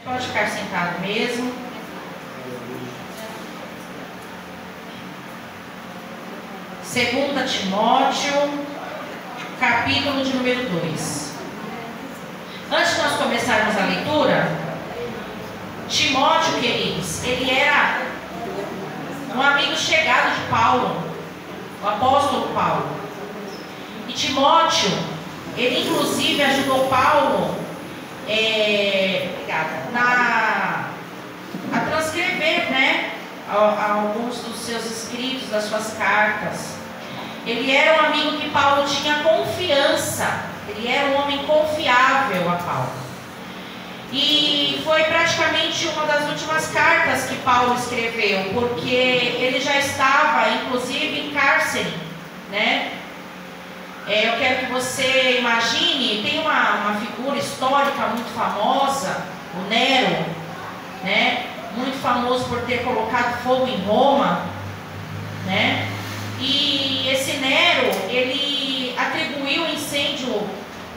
Pode ficar sentado mesmo. Segunda Timóteo, capítulo de número 2. Antes de nós começarmos a leitura, Timóteo, queridos, ele era um amigo chegado de Paulo, o apóstolo Paulo. E Timóteo, ele inclusive ajudou Paulo a transcrever, né, alguns dos seus escritos, das suas cartas. Ele era um amigo que Paulo tinha confiança, ele era um homem confiável a Paulo. E foi praticamente uma das últimas cartas que Paulo escreveu, porque ele já estava, inclusive, em cárcere, né? Eu quero que você imagine, tem uma figura histórica muito famosa, o Nero, né? Muito famoso por ter colocado fogo em Roma, né? E esse Nero, ele atribuiu o incêndio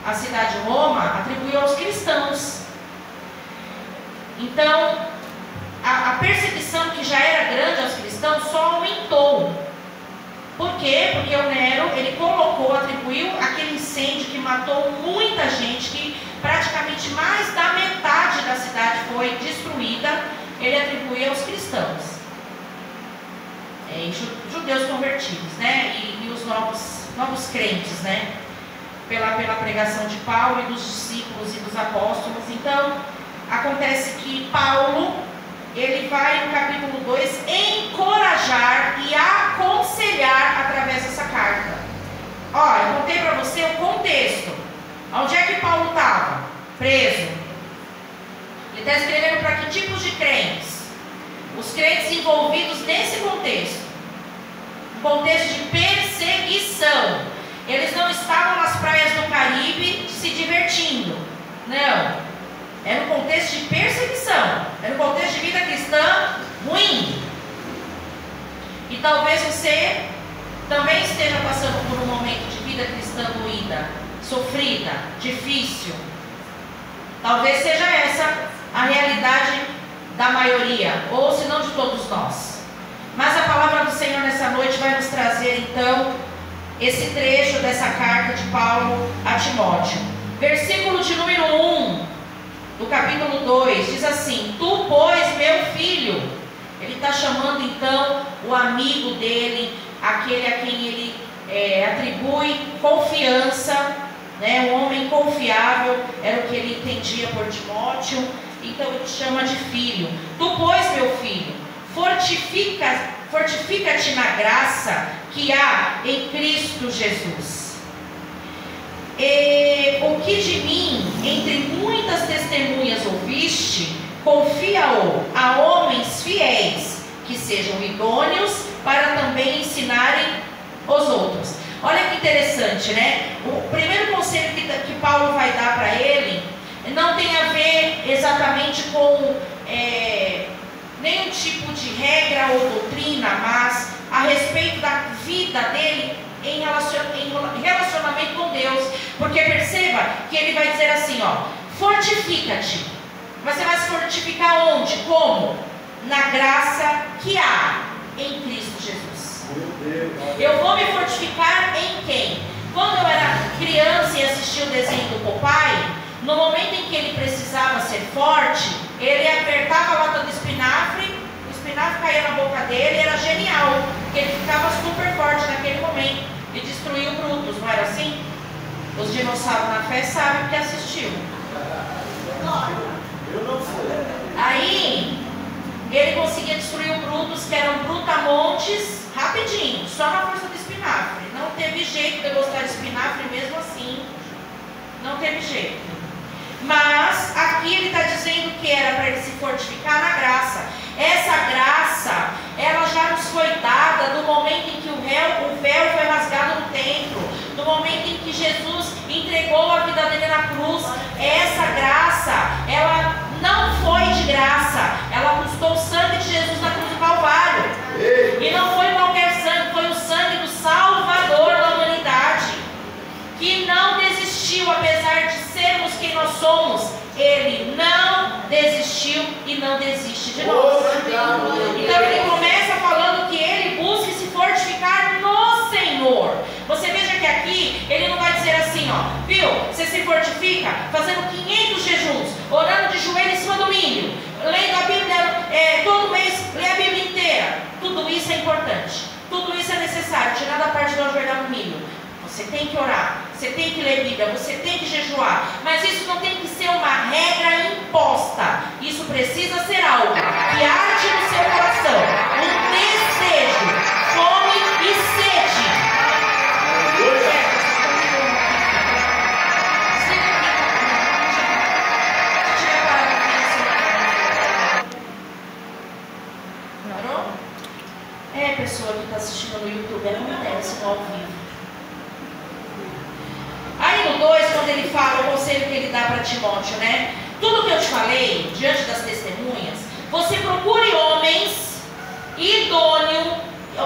à cidade de Roma, atribuiu aos cristãos. Então, a perseguição que já era grande aos cristãos só aumentou. Por quê? Porque o Nero, ele atribuiu aquele incêndio que matou muita gente, que praticamente mais da metade da cidade foi destruída, ele atribuiu aos cristãos. Judeus convertidos, né? E os novos crentes, né? Pela pregação de Paulo e dos discípulos e dos apóstolos. Então, acontece que Paulo, ele vai no capítulo 2 encorajar e aconselhar através dessa carta. Ó, eu contei para você o contexto. Onde é que Paulo estava? Preso. Ele está escrevendo para que tipos de crentes? Os crentes envolvidos nesse contexto. Um contexto de perseguição. Eles não estavam nas praias do Caribe se divertindo. Não. Era um contexto de perseguição. Era um contexto de vida cristã ruim. E talvez você também esteja passando por um momento de vida cristã doída, sofrida, difícil. Talvez seja essa a realidade da maioria, ou se não de todos nós. Mas a palavra do Senhor nessa noite vai nos trazer então esse trecho dessa carta de Paulo a Timóteo. Versículo de número 1 do capítulo 2 diz assim: Tu, pois, meu filho. Ele está chamando então o amigo dele, aquele a quem ele atribui confiança, né? Um homem confiável, era o que ele entendia por Timóteo. Então ele chama de filho. Tu, pois, meu filho, fortifica-te na graça que há em Cristo Jesus. E o que de mim, entre muitas testemunhas ouviste, confia-o a homens fiéis, que sejam idôneos para também ensinarem os outros. Olha que interessante, né? O primeiro conselho que Paulo vai dar para ele não tem a ver exatamente com nenhum tipo de regra ou doutrina, mas a respeito da vida dele em relacionamento com Deus. Porque perceba que ele vai dizer assim, ó: fortifica-te. Você vai se fortificar onde? Como? Na graça que há em Cristo Jesus. Eu vou me fortificar em quem? Quando eu era criança e assistia o desenho do Popeye, no momento em que ele precisava ser forte, ele apertava a lata do espinafre, o espinafre caía na boca dele, era genial, porque ele ficava super forte naquele momento e destruía o Brutus, não era assim? Os dinossauros na fé sabem porque assistiu. Eu não sei. Aí, ele conseguia destruir o Brutus, que eram brutamontes, rapidinho, só na força do espinafre. Não teve jeito de eu gostar de espinafre mesmo assim. Não teve jeito. Mas aqui ele está dizendo que era para ele se fortificar na graça. Essa graça, ela já nos foi dada no momento em que o véu foi rasgado no templo, no momento em que Jesus entregou a vida dele na cruz. Essa graça, ela não foi de graça, ela custou o sangue de Jesus na cruz do Calvário. E não foi qualquer sangue, foi o sangue do Salvador da humanidade, que não desistiu, apesar de sermos quem nós somos. Ele não desistiu. resistiu e não desiste de nós. Então ele começa falando que ele busca se fortificar no Senhor. Você veja que aqui ele não vai dizer assim, ó, viu? Você se fortifica fazendo 500 jejuns, orando de joelho em cima do milho, lendo a Bíblia todo mês, lê a Bíblia inteira. Tudo isso é importante, tudo isso é necessário, tirar da parte do ajoelhar no milho. Você tem que orar, você tem que ler Bíblia, você tem que jejuar, mas isso não tem que ser uma regra imposta. Isso precisa ser algo que arde no seu coração, um desejo, fome e sede. Parou? Pessoa que está assistindo no YouTube, acontece no ao vivo. Aí no 2, quando ele fala o conselho que ele dá para Timóteo, né? Tudo que eu te falei, diante das testemunhas, você procure homens idôneos,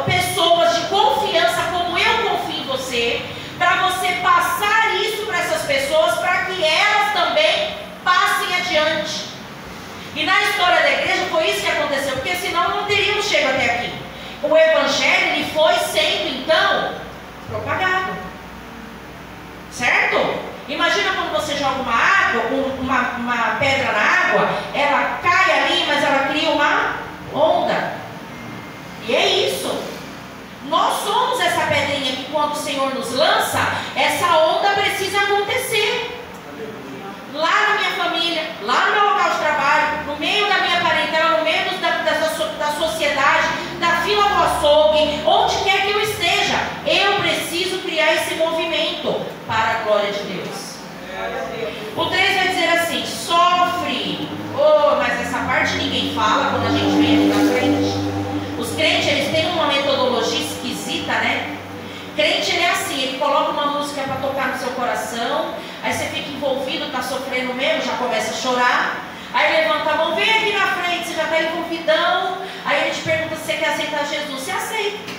pessoas de confiança, como eu confio em você, para você passar isso para essas pessoas, para que elas também passem adiante. E na história da igreja foi isso que aconteceu, porque senão não teríamos chegado até aqui. O evangelho ele foi sendo então propagado. Certo? Imagina quando você joga uma água, uma pedra na água, ela cai ali, mas ela cria uma onda. E é isso. Nós somos essa pedrinha que quando o Senhor nos lança, essa onda precisa acontecer. Lá na minha família, lá no meu local de trabalho, no meio da minha parentela, no meio da sociedade, da fila do açougue, onde quer que eu esteja, eu preciso criar esse movimento para a glória de Deus. O 3 vai dizer assim, sofre. Mas essa parte ninguém fala quando a gente vem aqui na frente. Os crentes, eles têm uma metodologia esquisita, né? Crente, ele é assim, ele coloca uma música para tocar no seu coração, aí você fica envolvido, está sofrendo mesmo, já começa a chorar, aí levanta a mão, vem aqui na frente, você já está envolvidão, aí ele te pergunta se você quer aceitar Jesus, você aceita.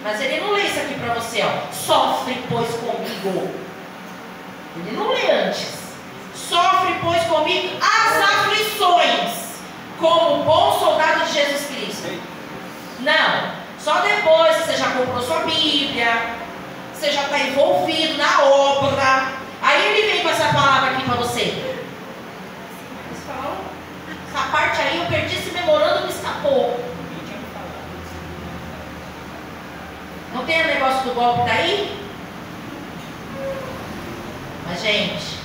Mas ele não lê isso aqui para você, ó, sofre, pois, comigo. Ele não lê antes. Sofre, pois, comigo as aflições, como bom soldado de Jesus Cristo. Não. Só depois que você já comprou sua Bíblia, você já está envolvido na obra. Aí ele vem com essa palavra aqui para você. Essa parte aí eu perdi esse memorando, me escapou. Não tem o negócio do golpe daí? Mas gente,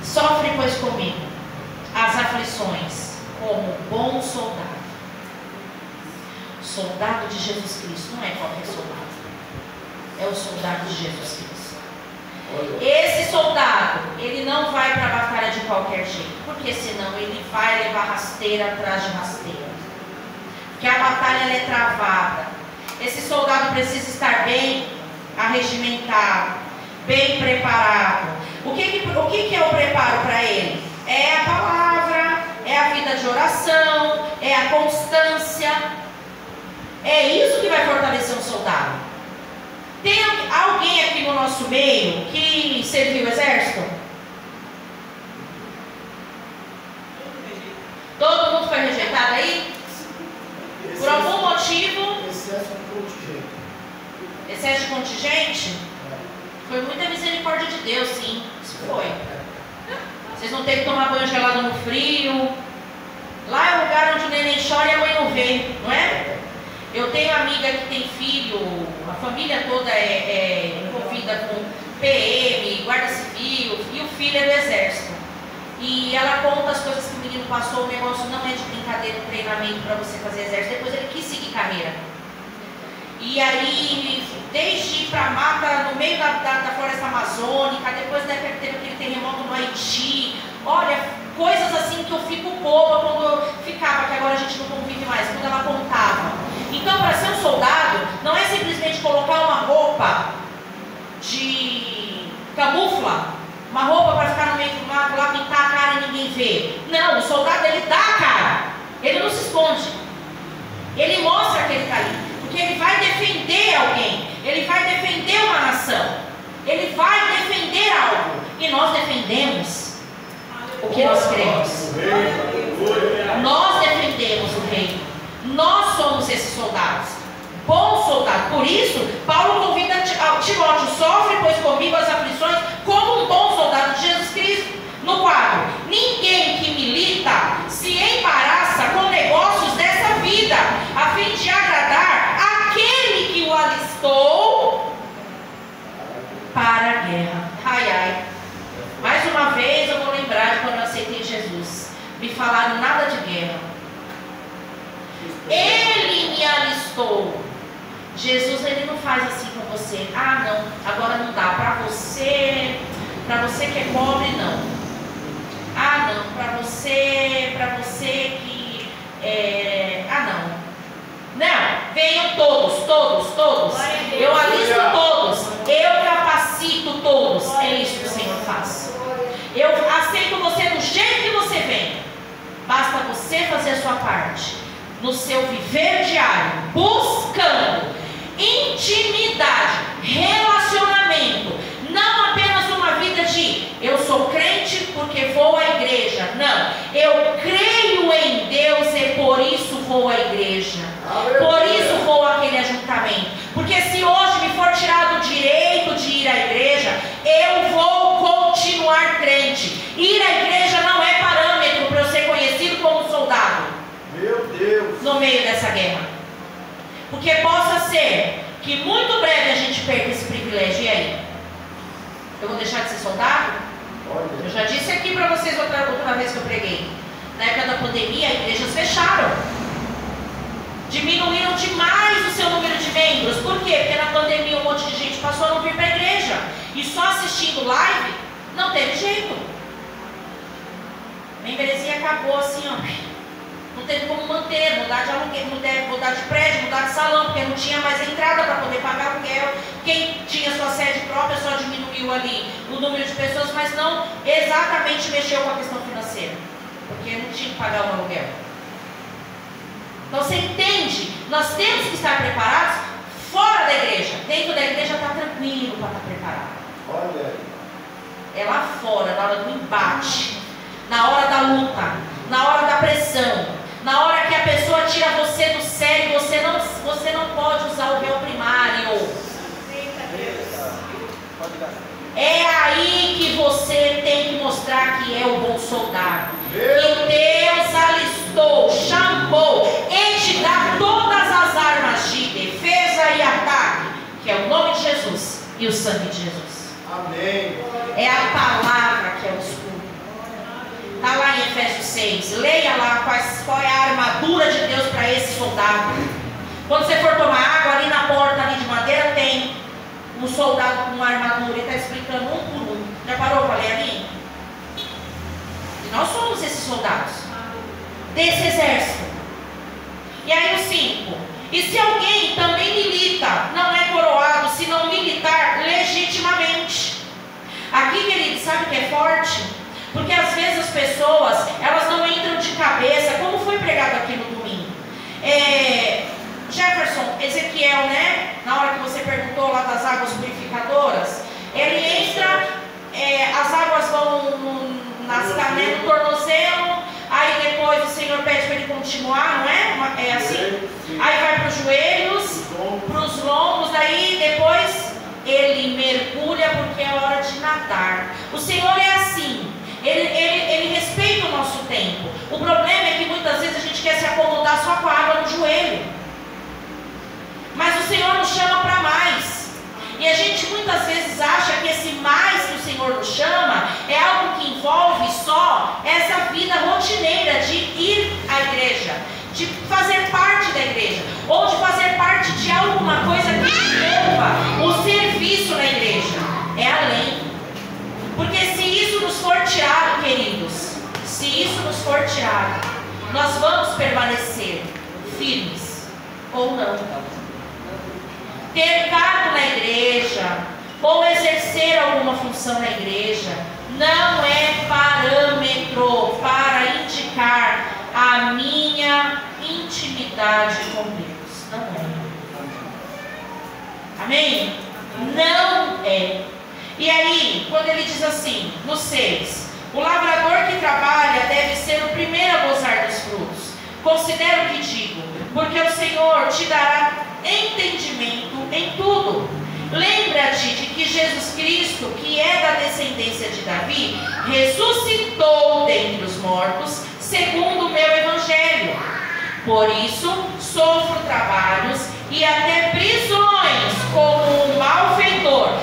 sofre pois comigo as aflições como bom soldado. Soldado de Jesus Cristo, não é qualquer soldado, é o soldado de Jesus Cristo. Esse soldado, ele não vai para a batalha de qualquer jeito, porque senão ele vai levar rasteira atrás de rasteira, porque a batalha é travada. Esse soldado precisa estar bem arregimentado, bem preparado. O que é o preparo para ele? É a palavra, é a vida de oração, é a constância. É isso que vai fortalecer um soldado. Tem alguém aqui no nosso meio que serviu o exército? Todo mundo foi rejeitado aí? Por algum motivo? Excesso de contingente? Foi muita misericórdia de Deus, sim. Isso foi. Vocês não têm que tomar banho gelado no frio. Lá é o lugar onde o neném chora e a mãe não vê, não é? Eu tenho amiga que tem filho, a família toda é envolvida com PM, Guarda Civil, e o filho é do Exército. E ela conta as coisas que o menino passou, o negócio não é de brincadeira, um treinamento para você fazer exército, depois ele quis seguir carreira. E aí, desde ir para a mata, no meio da floresta amazônica, depois teve aquele terremoto no Haiti, olha, coisas assim que eu fico boba quando eu ficava, que agora a gente não convive mais, quando ela contava. Então, para ser um soldado, não é simplesmente colocar uma roupa de camufla, uma roupa para ficar no meio do mato, lá pintar a cara e ninguém vê. Não, o soldado ele dá a cara, ele não se esconde, ele mostra que ele está ali, porque ele vai defender alguém, ele vai defender uma nação, ele vai defender algo, e nós defendemos. o que nós cremos. Nós defendemos o reino. Nós somos esses soldados. Bom soldado. Por isso, Paulo convida Timóteo: sofre, pois, comigo as aflições, como um bom soldado de Jesus Cristo. No quadro: ninguém que milita se embaraça com negócios dessa vida, a fim de agradar aquele que o alistou para a guerra. Ai, ai. Mais uma vez eu vou lembrar de quando eu aceitei Jesus. Me falaram nada de guerra. Ele me alistou. Jesus, ele não faz assim com você. Ah, não, agora não dá. Para você que é pobre, não. Ah, não, para você que não. Não, venham todos. Eu alisto todos. Eu capacito todos. É isso que o Senhor faz. Eu aceito você do jeito que você vem. Basta você fazer a sua parte no seu viver diário, buscando intimidade, relacionamento, não apenas uma vida de eu sou crente porque vou à igreja. Não, eu creio em Deus e por isso vou à igreja. Por isso vou àquele ajuntamento. Porque se hoje me for tirado o direito de ir à igreja, eu vou continuar crente. Ir à igreja não é parâmetro para eu ser conhecido como soldado. Meu Deus. No meio dessa guerra. Porque possa ser que muito breve a gente perca esse privilégio. E aí? Eu vou deixar de ser soldado? Eu já disse aqui para vocês outra vez que eu preguei. Na época da pandemia, as igrejas fecharam. Diminuíram demais o seu número de membros. Por quê? Porque na pandemia um monte de gente passou a não vir para a igreja. E só assistindo live, não teve jeito. A membresia acabou assim, ó. Não teve como manter, mudar de aluguel, mudar de prédio, mudar de salão, porque não tinha mais entrada para poder pagar aluguel. Quem tinha sua sede própria só diminuiu ali o número de pessoas, mas não exatamente mexeu com a questão financeira, porque não tinha que pagar o aluguel. Então você entende? Nós temos que estar preparados fora da igreja. Dentro da igreja está tranquilo para estar preparado. Olha aí. É lá fora, na hora do embate, na hora da luta, na hora da pressão. Na hora que a pessoa tira você do sério, você não pode usar o réu primário. É aí que você tem que mostrar que é o bom soldado. Que Deus alistou, chamou e te dá todas as armas de defesa e ataque, que é o nome de Jesus e o sangue de Jesus. Amém. É a palavra que é o escudo. Está lá em Efésios 6. Leia lá qual é a armadura de Deus para esse soldado. Quando você for tomar água, ali na porta ali de madeira tem um soldado com uma armadura. Ele está explicando um por um. Já parou para ler ali? E nós somos esses soldados desse exército. E aí o 5. E se alguém também milita, não é coroado se não militar legitimamente. Aqui, querido, sabe o que é forte? Porque às vezes as pessoas, elas não entram de cabeça, como foi pregado aqui no domingo. Jefferson, Ezequiel, né? Na hora que você perguntou lá das águas purificadoras, ele entra, as águas vão no tornozelo, aí depois o Senhor pede para ele continuar, não é? É assim? Aí vai para os joelhos, para os lombos, aí depois ele mergulha porque é hora de nadar. O Senhor é assim. Ele respeita o nosso tempo. O problema é que muitas vezes a gente quer se acomodar só com a água no joelho. Mas o Senhor nos chama para mais. E a gente muitas vezes acha que esse mais que o Senhor nos chama é algo que envolve só essa vida rotineira de ir à igreja, de fazer parte da igreja, ou de fazer parte de alguma coisa que envolva o serviço na igreja. É além. Porque se isso nos for tirado, queridos, se isso nos for tirado, nós vamos permanecer firmes ou não. Ter cargo na igreja ou exercer alguma função na igreja não é parâmetro para indicar a minha intimidade com Deus. Não é. Amém? Não é. E aí, quando ele diz assim, no 6, o lavrador que trabalha te dará entendimento em tudo. Lembra-te de que Jesus Cristo, que é da descendência de Davi, ressuscitou dentre os mortos, segundo o meu evangelho. Por isso, sofro trabalhos e até prisões como um malfeitor.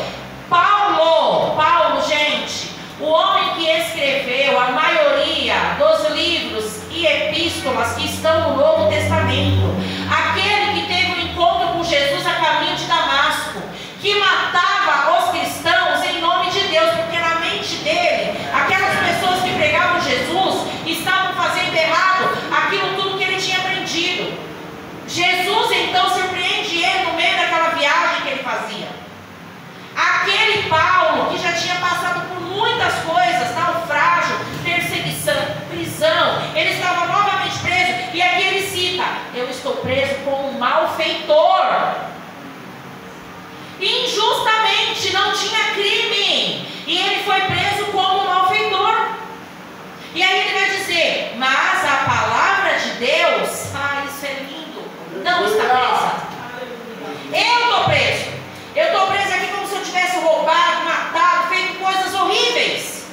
Paulo, gente, o homem que escreveu a maioria dos livros e epístolas que estão no Novo Testamento, aquele que teve um encontro com Jesus a caminho de Damasco, que matava os cristãos em nome de Deus, porque na mente dele, aquelas pessoas que pregavam Jesus estavam fazendo errado aquilo tudo que ele tinha aprendido. Jesus então surpreende ele no meio daquela viagem que ele fazia. Aquele Paulo que já tinha passado por muitas coisas, naufrágio, perseguição, prisão, ele estava novamente preso, e aqui ele cita: eu estou preso como um malfeitor. Injustamente, não tinha crime, e ele foi preso como um malfeitor. E aí ele vai dizer: mas a palavra de Deus, isso é lindo, não está presa. Eu estou preso. Eu estou preso aqui como se eu tivesse roubado, matado, feito coisas horríveis.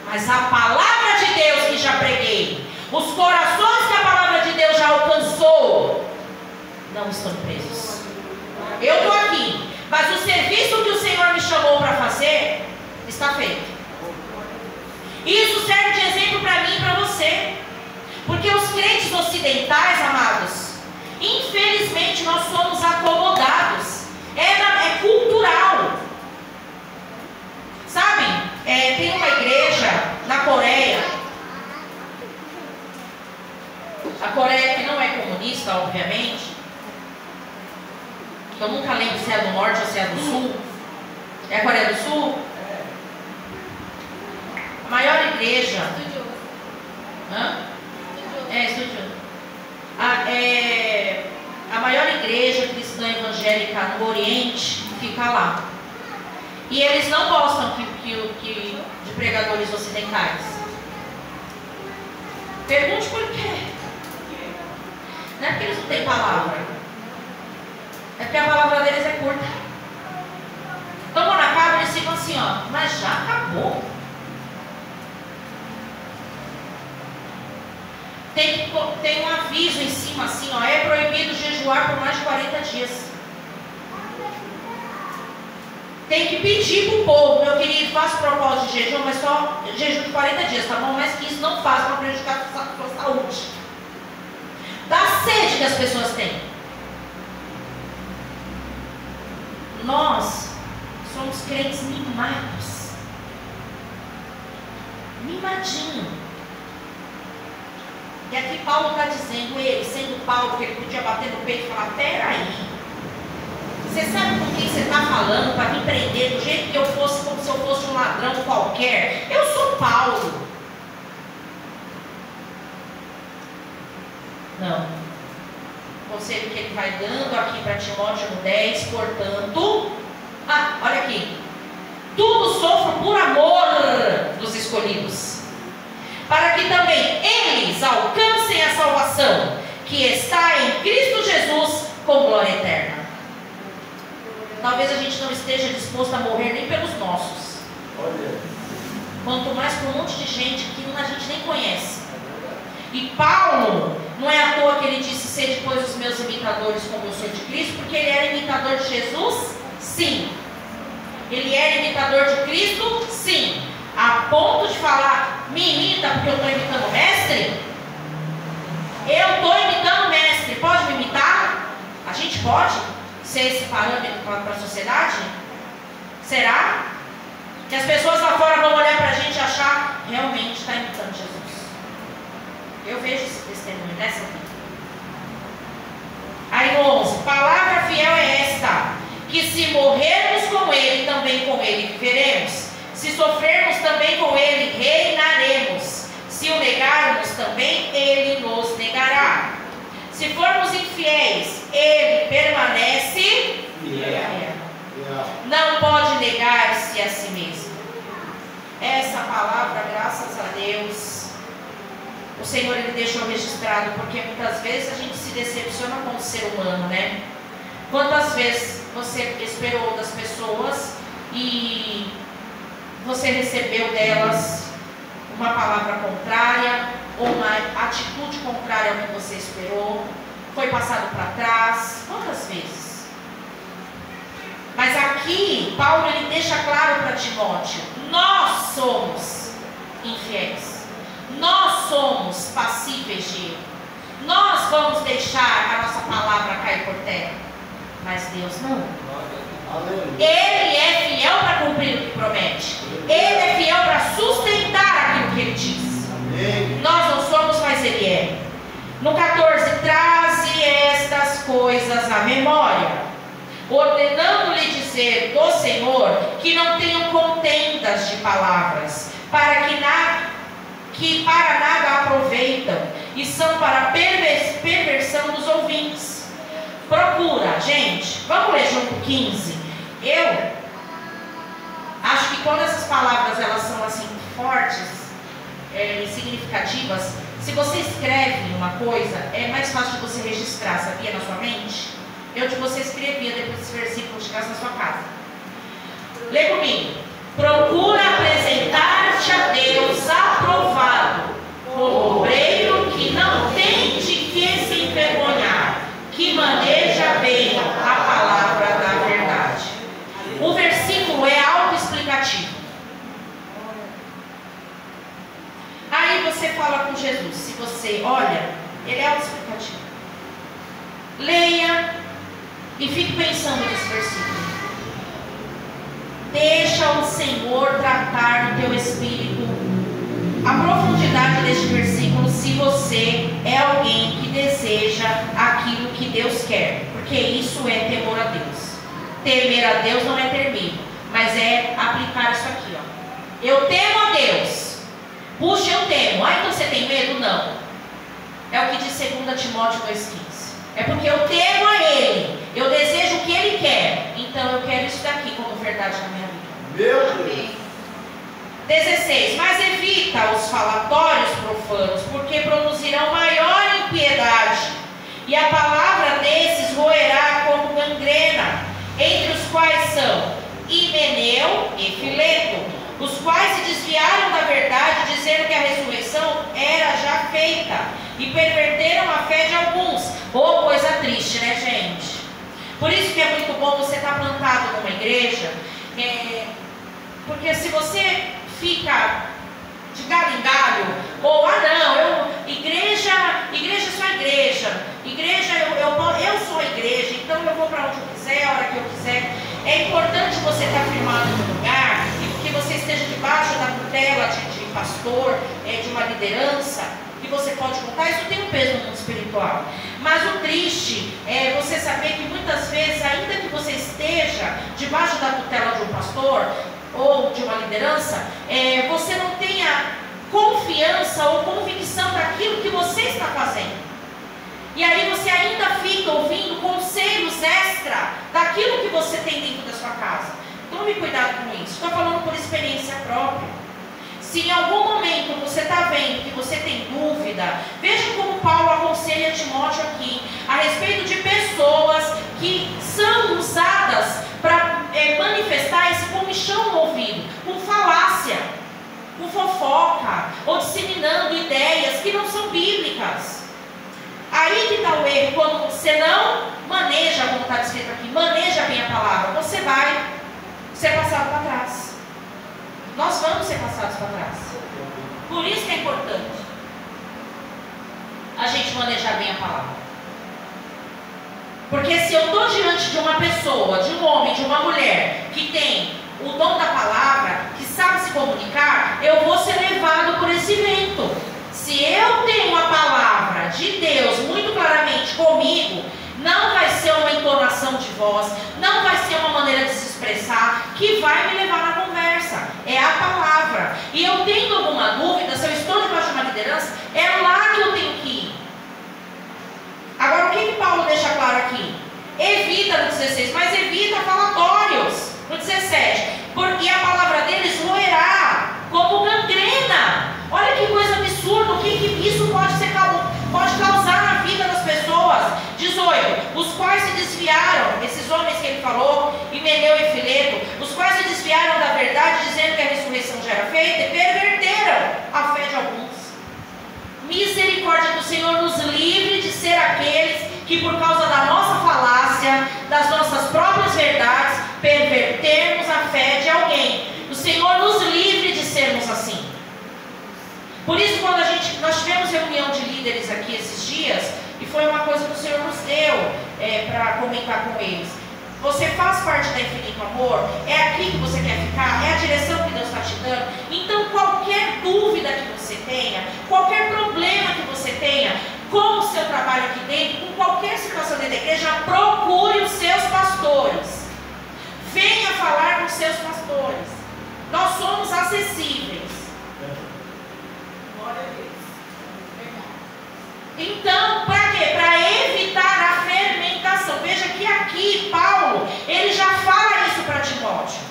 Mas a palavra de Deus que já preguei, os corações que a palavra de Deus já alcançou, não estão presos. Eu estou aqui, mas o serviço que o Senhor me chamou para fazer está feito. Isso serve de exemplo para mim e para você. Porque os crentes ocidentais, amados, infelizmente nós somos acomodados. É cultural. Sabe, tem uma igreja na Coreia. A Coreia que não é comunista, obviamente. Eu nunca lembro se é do norte ou se é do sul. É a Coreia do Sul? A maior igreja. Estúdio. A maior igreja cristã evangélica no Oriente fica lá. E eles não gostam de pregadores ocidentais. Pergunte por quê. Não é porque eles não têm palavra. É porque a palavra deles é curta. Então quando acaba, eles ficam assim, mas já acabou. Tem um aviso em cima assim, é proibido jejuar por mais de 40 dias. Tem que pedir para o povo: meu querido, faça propósito de jejum, mas só jejum de 40 dias, tá bom? Mas que isso não faça para prejudicar a sua saúde. Da sede que as pessoas têm. Nós somos crentes mimados. Mimadinho. E aqui Paulo está dizendo, ele, sendo Paulo, que ele podia bater no peito e falar: peraí, você sabe com quem você está falando para me prender do jeito que eu fosse, como se eu fosse um ladrão qualquer? Eu sou Paulo. Não. O conselho que ele vai dando aqui para Timóteo no 10, portanto, olha aqui, tudo sofro por amor dos escolhidos, para que também eles alcancem a salvação que está em Cristo Jesus com glória eterna. Talvez a gente não esteja disposto a morrer nem pelos nossos, quanto mais por um monte de gente que a gente nem conhece. E Paulo, não é à toa que ele disse: sede depois os meus imitadores como eu sou de Cristo, porque ele era imitador de Jesus? Sim. Ele era imitador de Cristo? Sim. A ponto de falar: me imita porque eu estou imitando o mestre? Eu estou imitando o mestre, pode me imitar? A gente pode ser esse parâmetro para a sociedade? Será? Que as pessoas lá fora vão olhar para a gente e achar: realmente está imitando Jesus. Eu vejo esse testemunho nessa vida. Aí no 11: palavra fiel é esta, que se morrermos com ele, também com ele viveremos. Se sofrermos, também com ele reinaremos. Se o negarmos, também ele nos negará. Se formos infiéis, ele permanece fiel. Não pode negar-se a si mesmo. Essa palavra, graças a Deus, o Senhor ele deixou registrado, porque muitas vezes a gente se decepciona com o ser humano, né? Quantas vezes você esperou das pessoas e você recebeu delas uma palavra contrária ou uma atitude contrária ao que você esperou, foi passado para trás? Quantas vezes? Mas aqui, Paulo ele deixa claro para Timóteo: nós somos infiéis, nós somos passíveis de erro, nós vamos deixar a nossa palavra cair por terra, mas Deus não. Ele é fiel para cumprir o que promete, Ele é fiel para sustentar aquilo que Ele diz. Nós não somos, mas Ele é. No 14, traze estas coisas à memória, ordenando-lhe dizer do Senhor que não tenham contendas de palavras, para que para nada aproveitam e são para perversão dos ouvintes. Procura, gente, vamos ler junto 15. Eu acho que quando essas palavras elas são assim fortes e significativas, se você escreve uma coisa, é mais fácil de você registrar, sabia, na sua mente? Eu de você escrevia depois desse versículo chegasse na sua casa. Lê comigo. Procura apresentar-te a Deus aprovado, como obreiro que não tem de que se envergonhar, que maneja bem a palavra da verdade. O versículo é autoexplicativo. Aí você fala com Jesus, se você olha, ele é autoexplicativo. Leia e fique pensando nesse versículo. Deixa o Senhor tratar no teu espírito a profundidade deste versículo, se você é alguém que deseja aquilo que Deus quer, porque isso é temor a Deus. Temer a Deus não é ter medo, mas é aplicar isso aqui, ó. Eu temo a Deus. Puxa, eu temo. Ah, então você tem medo? Não. É o que diz 2 Timóteo 2,15. É porque eu temo a Ele, eu desejo o que Ele quer, então eu quero isso daqui como verdade na minha vida. Meu Deus. 16. Mas evita os falatórios profanos, porque produzirão maior impiedade, e a palavra desses roerá como gangrena, entre os quais são Himeneu e Fileto, os quais se desviaram da verdade, dizendo que a ressurreição era já feita, e perverteram a fé de alguns. Oh, coisa triste, né, gente? Por isso que é muito bom você estar plantado numa igreja, porque se você fica de galho em galho, ou igreja é só igreja, eu sou a igreja, então eu vou para onde eu quiser, a hora que eu quiser. É importante você estar firmado no lugar e que você esteja debaixo da tutela de pastor, de uma liderança, que você pode contar. Isso tem um peso no mundo espiritual. Mas o triste é você saber que muitas vezes, ainda que você esteja debaixo da tutela de um pastor ou de uma liderança, você não tenha confiança ou convicção daquilo que você está fazendo. E aí você ainda fica ouvindo conselhos extra daquilo que você tem dentro da sua casa. Tome cuidado com isso. Estou falando por experiência própria. Se em algum momento você está vendo que você tem dúvida, veja como Paulo aconselha Timóteo aqui, a respeito de pessoas que são usadas para manifestar esse comichão no ouvido, com falácia, com fofoca, ou disseminando ideias que não são bíblicas. Aí que está o erro, quando você não maneja, como está escrito aqui, maneja bem a palavra, você vai ser passado para trás. Nós vamos ser passados para trás. Por isso que é importante a gente manejar bem a palavra. Porque se eu estou diante de uma pessoa, de um homem, de uma mulher, que tem o dom da palavra, que sabe se comunicar, eu vou ser levado por esse vento. Se eu tenho a palavra de Deus muito claramente comigo, não vai ser uma entonação de voz, não vai ser uma maneira de se expressar que vai me levar na conversa. É a palavra. E eu tendo alguma dúvida, se eu estou debaixo de uma liderança, é lá que eu tenho que ir. Agora, o que Paulo deixa claro aqui? Evita no 16, mas evita falatórios. No 17, porque a palavra deles roerá como gangrena. Olha que coisa absurda, o que isso pode que por causa da nossa falácia, das nossas próprias verdades, pervertermos a fé de alguém. O Senhor nos livre de sermos assim. Por isso, quando nós tivemos reunião de líderes aqui esses dias, e foi uma coisa que o Senhor nos deu para comentar com eles. Você faz parte da Infinito Amor? É aqui que você quer ficar? É a direção que Deus está te dando? Então, qualquer dúvida que você tenha, qualquer problema que você tenha com o seu trabalho aqui dentro, com qualquer situação dentro da igreja, procure os seus pastores. Venha falar com os seus pastores. Nós somos acessíveis. Glória a Deus. Então, para quê? Para evitar a fermentação. Veja que aqui, Paulo, ele já fala isso para Timóteo.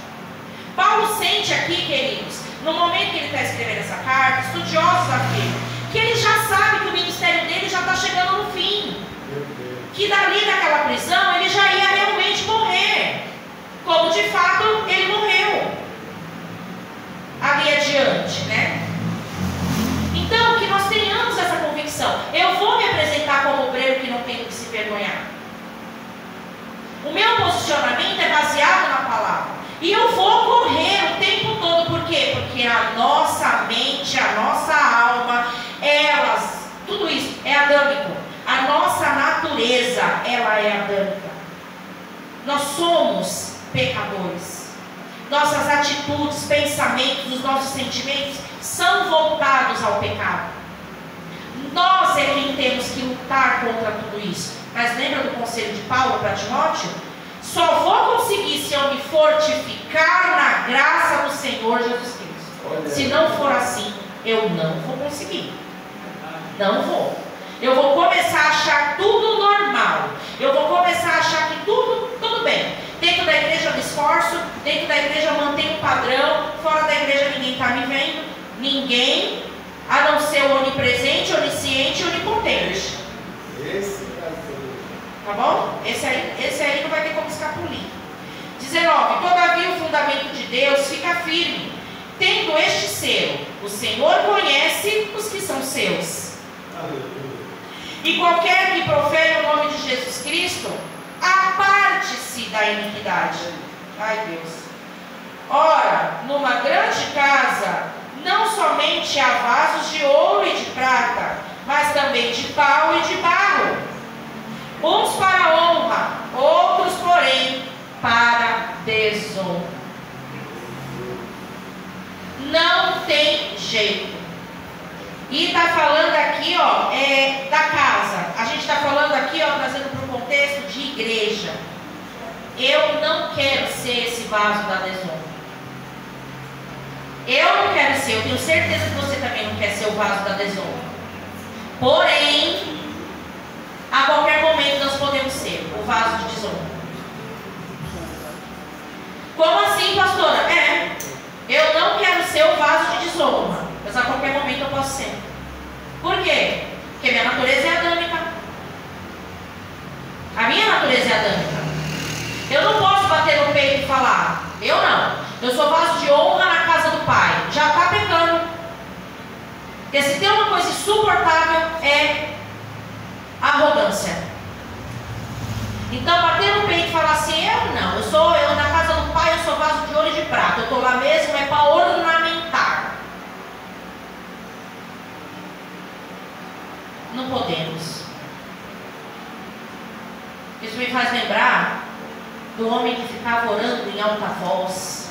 Paulo sente aqui, queridos, no momento que ele está escrevendo essa carta, estudiosos afirmam, que ele já sabe que o ministério dele já está chegando no fim. Que dali daquela prisão, ele já ia realmente morrer. Como de fato, ele morreu. Ali adiante, né? Então, que nós tenhamos essa convicção. Eu vou me apresentar como obreiro que não tem que se vergonhar. O meu posicionamento é baseado na palavra. E eu vou correr o tempo todo. Por quê? Porque a nossa mente, a nossa alma, tudo isso é adâmico. A nossa natureza, ela é adâmica. Nós somos pecadores. Nossas atitudes, pensamentos, os nossos sentimentos são voltados ao pecado. Nós é quem temos que lutar contra tudo isso. Mas lembra do conselho de Paulo para Timóteo? Só vou conseguir se eu me fortificar na graça do Senhor Jesus Cristo. Se não for assim, eu não vou conseguir. Não vou. Eu vou começar a achar tudo normal. Eu vou começar a achar que tudo bem. Dentro da igreja eu me esforço, dentro da igreja eu mantenho um padrão, fora da igreja ninguém está me vendo. Ninguém, a não ser o onipresente, onisciente e onipotente. Tá bom? Esse aí não vai ter como escapulir. 19. Todavia o fundamento de Deus fica firme, tendo este selo: o Senhor conhece os que são seus. E qualquer que profere o nome de Jesus Cristo, aparte-se da iniquidade. Ai, Deus. Ora, numa grande casa, não somente há vasos de ouro e de prata, mas também de pau e de barro, uns para honra, outros, porém, para desonra. Não tem jeito. E está falando aqui, da casa. A gente está falando aqui, trazendo para o contexto de igreja. Eu não quero ser esse vaso da desonra. Eu não quero ser, eu tenho certeza que você também não quer ser o vaso da desonra. Porém, a qualquer momento nós podemos ser o vaso de desonra. Como assim, pastora? Eu não quero ser o vaso de desonra, mas a qualquer momento eu posso ser. Por quê? Porque minha natureza é adâmica. A minha natureza é adâmica. Eu não posso bater no peito e falar, eu não. Eu sou vaso de honra na casa do Pai. Já está pecando. Porque se tem uma coisa insuportável é arrogância. Então bater no peito e falar assim, eu na casa do Pai, eu sou vaso de ouro e de prata. Eu estou lá mesmo, é para ornamentar. Não podemos. Isso me faz lembrar do homem que ficava orando em alta voz.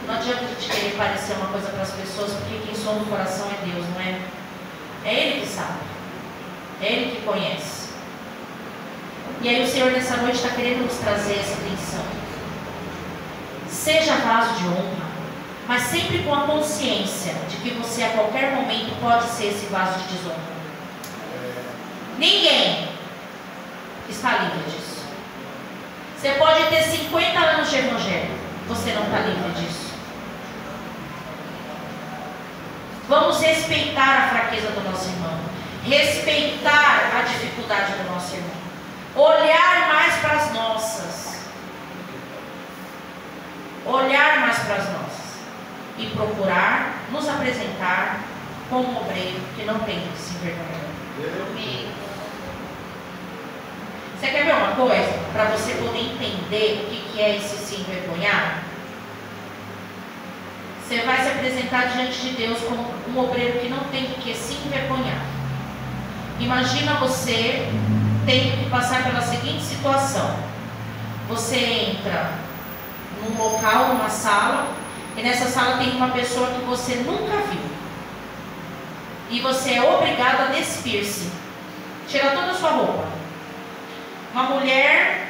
Não adianta a gente querer parecer uma coisa para as pessoas, porque quem sonda o coração é Deus, não é? É Ele que sabe. É Ele que conhece. E aí o Senhor nessa noite está querendo nos trazer essa atenção. Seja vaso de honra, mas sempre com a consciência de que você a qualquer momento pode ser esse vaso de desonra. Ninguém está livre disso. Você pode ter 50 anos de evangelho, você não está livre disso. Vamos respeitar a fraqueza do nosso irmão, respeitar a dificuldade do nosso irmão, olhar mais para as nossas, e procurar nos apresentar com um obreiro que não tem que se envergonhar. Você quer ver uma coisa? Para você poder entender o que é esse se envergonhar? Você vai se apresentar diante de Deus como um obreiro que não tem que se envergonhar. Imagina você tendo que passar pela seguinte situação. Você entra num local, numa sala, e nessa sala tem uma pessoa que você nunca viu. E você é obrigado a despir-se. Tira toda a sua roupa. Uma mulher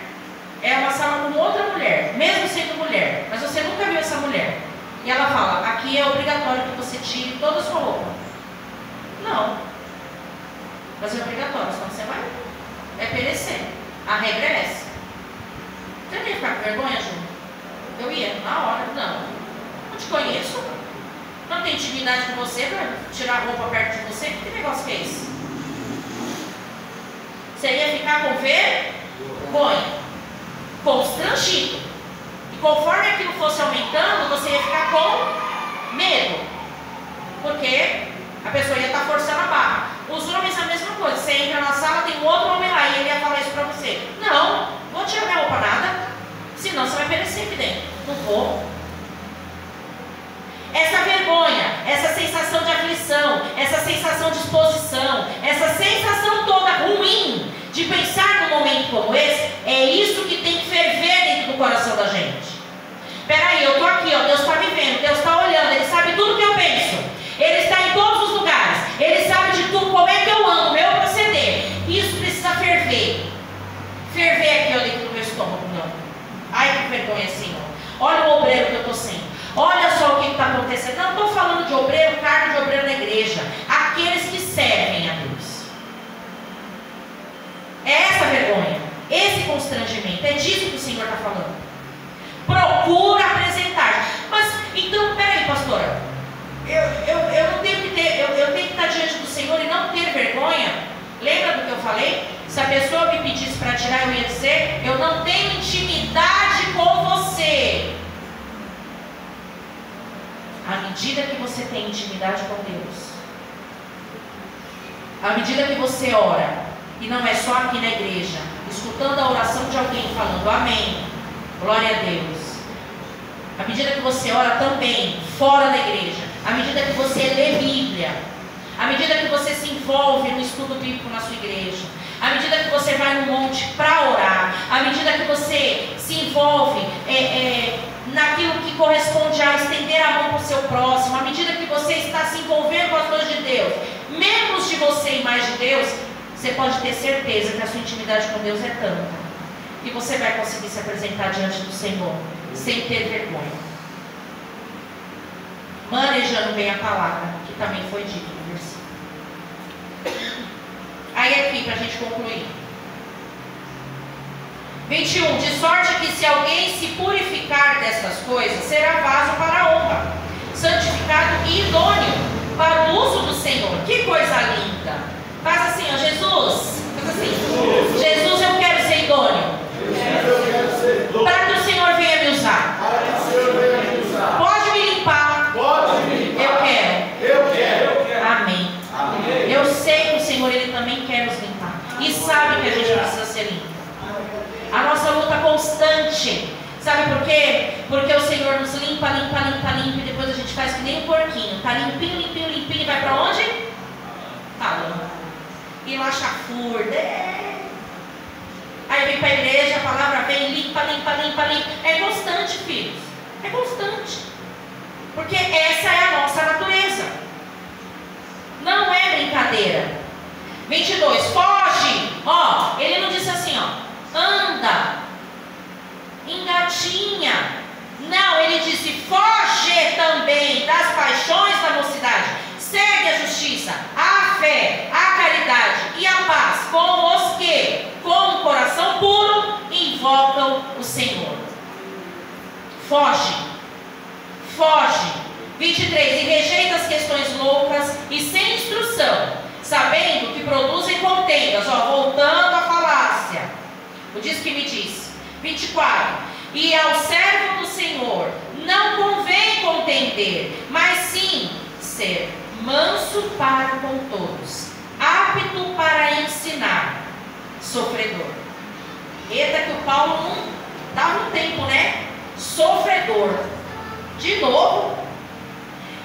é uma sala com outra mulher, mesmo sendo mulher, mas você nunca viu essa mulher. E ela fala, aqui é obrigatório que você tire toda a sua roupa. Não. Mas é obrigatório, senão você vai perecer. A regra é essa. Você não ia ficar com vergonha, Ju? Eu ia, na hora. Não te conheço. Não tenho intimidade com você para tirar a roupa perto de você. Que negócio que é esse? Você ia ficar com vergonha, constrangido. E conforme aquilo fosse aumentando, você ia ficar com medo. Porque a pessoa ia estar forçando a barra. Os homens a mesma coisa. Você entra na sala, tem um outro homem lá e ele ia falar isso para você. Não vou tirar minha roupa nada, senão você vai perecer aqui dentro. Não vou. Essa vergonha, essa sensação de aflição, essa sensação de exposição, essa sensação toda ruim de pensar num momento como esse, é isso que tem que ferver dentro do coração da gente. Peraí, eu estou aqui, ó, Deus está me vendo, Deus está olhando, Ele sabe tudo que eu penso, Ele está em todos os lugares, Ele sabe de tudo, como é que eu ando, meu proceder. Isso precisa ferver. Ferver aqui, ó, dentro do meu estômago, não. Ai, que vergonha, Senhor. Olha o obreiro que eu estou sendo. Olha só o que está acontecendo. Não estou falando de obreiro, cargo de obreiro na igreja. Aqueles que servem a Deus. É essa vergonha, esse constrangimento. É disso que o Senhor está falando. Procura apresentar. Mas, então, peraí, pastora. Eu não tenho que ter, eu tenho que estar diante do Senhor e não ter vergonha. Lembra do que eu falei? Se a pessoa me pedisse para tirar, eu ia dizer, eu não tenho intimidade com você. À medida que você tem intimidade com Deus, à medida que você ora, e não é só aqui na igreja, escutando a oração de alguém falando amém, glória a Deus, à medida que você ora também, fora da igreja, à medida que você lê Bíblia, à medida que você se envolve no estudo bíblico na sua igreja, à medida que você vai no monte para orar, à medida que você se envolve naquilo que corresponde a estender a mão para o seu próximo, à medida que você está se envolvendo com as coisas de Deus, menos de você e mais de Deus, você pode ter certeza que a sua intimidade com Deus é tanta, que você vai conseguir se apresentar diante do Senhor, sem ter vergonha. Manejando bem a palavra, que também foi dito no versículo. Aí aqui, para a gente concluir. 21. De sorte que se alguém se purificar dessas coisas, será vaso para a honra, santificado e idôneo para o uso do Senhor. Que coisa linda! Faz assim, ó, Jesus. Faz assim. Jesus, eu quero ser idôneo. Para que o Senhor venha me usar. Pode me limpar. Eu quero. Amém. Eu sei que o Senhor, Ele também quer nos limpar. E sabe que a gente precisa ser limpo. A nossa luta constante. Sabe por quê? Porque o Senhor nos limpa, e depois a gente faz que nem um porquinho. Tá limpinho, e vai para onde? Falando. E lá chafurda. Aí vem para a igreja, a palavra vem, limpa. É constante, filhos. É constante. Porque essa é a nossa natureza. Não é brincadeira. 22. Foge. Ó, ele não disse assim, ó. Anda, engatinha. Não, ele disse: foge também das paixões da mocidade. Segue a justiça, a fé, a caridade e a paz com os que, com o coração puro, invocam o Senhor. Foge. 23. E rejeita as questões loucas e sem instrução, sabendo que produzem contendas. Ó, voltando à falácia. O diz que me disse. 24. E ao servo do Senhor não convém contender, mas sim ser manso para com todos, apto para ensinar, sofredor. Eita, que o Paulo não dava um tempo, né? Sofredor. De novo,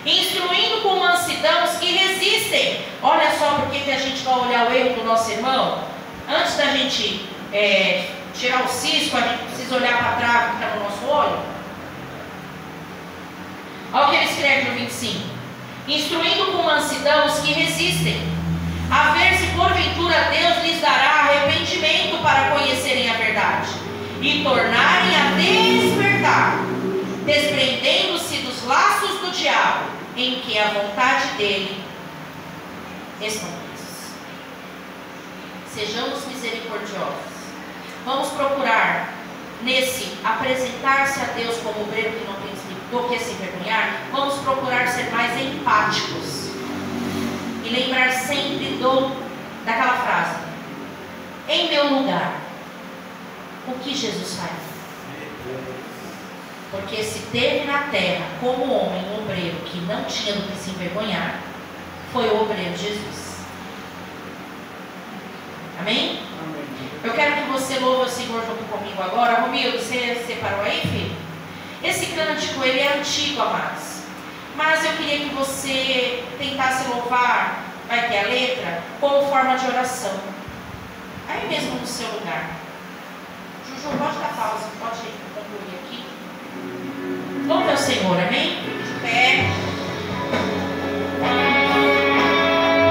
instruindo com mansidão os que resistem. Olha só porque que a gente vai olhar o erro do nosso irmão. Antes da gente tirar o cisco, a gente precisa olhar para a trave que está no nosso olho. Olha o que ele escreve no 25. Instruindo com mansidão os que resistem, a ver se porventura Deus lhes dará arrependimento para conhecerem a verdade e tornarem a despertar, desprendendo-se dos laços do diabo, em que a vontade dele estão presas. Sejamos misericordiosos. Vamos procurar nesse apresentar-se a Deus como obreiro que não tem do que se envergonhar. Vamos procurar ser mais empáticos e lembrar sempre daquela frase: em meu lugar, o que Jesus faz? Porque se teve na terra como homem um obreiro que não tinha do que se envergonhar, foi o obreiro Jesus. Amém? Eu quero que você louve o Senhor junto comigo agora. Romildo, você separou aí, filho? Esse cântico, ele é antigo, amados. Mas eu queria que você tentasse louvar, vai ter a letra, como forma de oração. Aí mesmo no seu lugar. Juju, pode dar pausa, pode concluir aqui. Louve ao Senhor, amém?